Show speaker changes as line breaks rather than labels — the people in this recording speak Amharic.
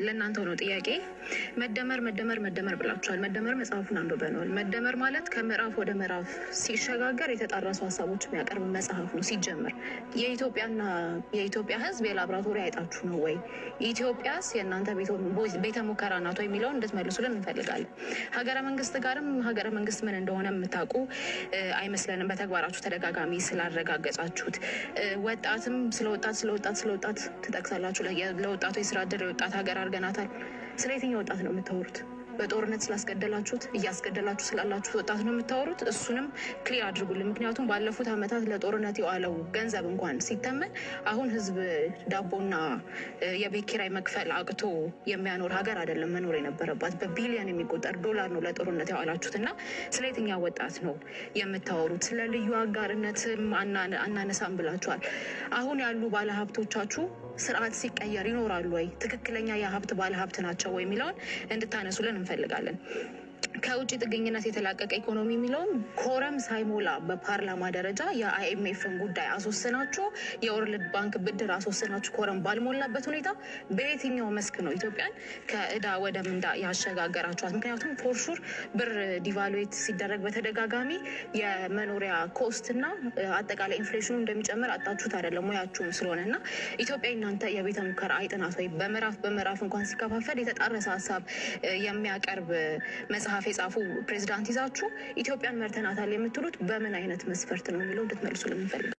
ለእናንተው ነው ጥያቄ። መደመር መደመር መደመር ብላችኋል። መደመር መጽሐፉን አንብበነዋል። መደመር ማለት ከምዕራፍ ወደ ምዕራፍ ሲሸጋገር የተጣረሱ ሀሳቦች የሚያቀርብ መጽሐፍ ነው። ሲጀምር የኢትዮጵያ ሕዝብ የላብራቶሪ አይጣችሁ ነው ወይ? ኢትዮጵያስ የእናንተ ቤተ ሙከራ ናት ወይ የሚለውን እንድትመልሱልን እንፈልጋለን። ሀገረ መንግስት ጋርም ሀገረ መንግስት ምን እንደሆነ የምታውቁ አይመስለንም፣ በተግባራችሁ ተደጋጋሚ ስላረጋገጻችሁት። ወጣትም ስለወጣት ትጠቅሳላችሁ። ለወጣቱ የስራ እድል የወጣት ሀገር አድርገናታል። ስለ የትኛው ወጣት ነው የምታወሩት? በጦርነት ስላስገደላችሁት እያስገደላችሁ ስላላችሁት ወጣት ነው የምታወሩት? እሱንም ክሊር አድርጉልን። ምክንያቱም ባለፉት ዓመታት ለጦርነት የዋለው ገንዘብ እንኳን ሲተመን አሁን ህዝብ ዳቦና የቤት ኪራይ መክፈል አቅቶ የሚያኖር ሀገር አይደለም መኖር የነበረባት። በቢሊዮን የሚቆጠር ዶላር ነው ለጦርነት የዋላችሁት እና ስለ የትኛው ወጣት ነው የምታወሩት? ስለ ልዩ አጋርነትም አናነሳም ብላችኋል። አሁን ያሉ ባለሀብቶቻችሁ ስርዓት ሲቀየር ይኖራሉ ወይ? ትክክለኛ የሀብት ባለሀብት ናቸው ወይ የሚለውን እንድታነሱልን እንፈልጋለን። ከውጭ ጥገኝነት የተላቀቀ ኢኮኖሚ የሚለውም ኮረም ሳይሞላ በፓርላማ ደረጃ የአይኤምኤፍን ጉዳይ አስወስናችሁ የወርልድ ባንክ ብድር አስወስናችሁ ኮረም ባልሞላበት ሁኔታ በየትኛው መስክ ነው ኢትዮጵያን ከእዳ ወደ ምንዳ ያሸጋገራችኋት? ምክንያቱም ፎርሹር ብር ዲቫሉዌት ሲደረግ በተደጋጋሚ የመኖሪያ ኮስት እና አጠቃላይ ኢንፍሌሽኑ እንደሚጨምር አጣችሁት አይደለም ሙያችሁም ስለሆነ እና ኢትዮጵያ እናንተ የቤተ ሙከራ አይጥናት ወይ? በምዕራፍ እንኳን ሲከፋፈል የተጣረሰ ሀሳብ የሚያቀርብ መጽሐፍ የጻፉ ፕሬዚዳንት ይዛችሁ ኢትዮጵያን መርተናታል የምትሉት በምን አይነት መስፈርት ነው የሚለው እንድትመልሱልን እንፈልጋለን።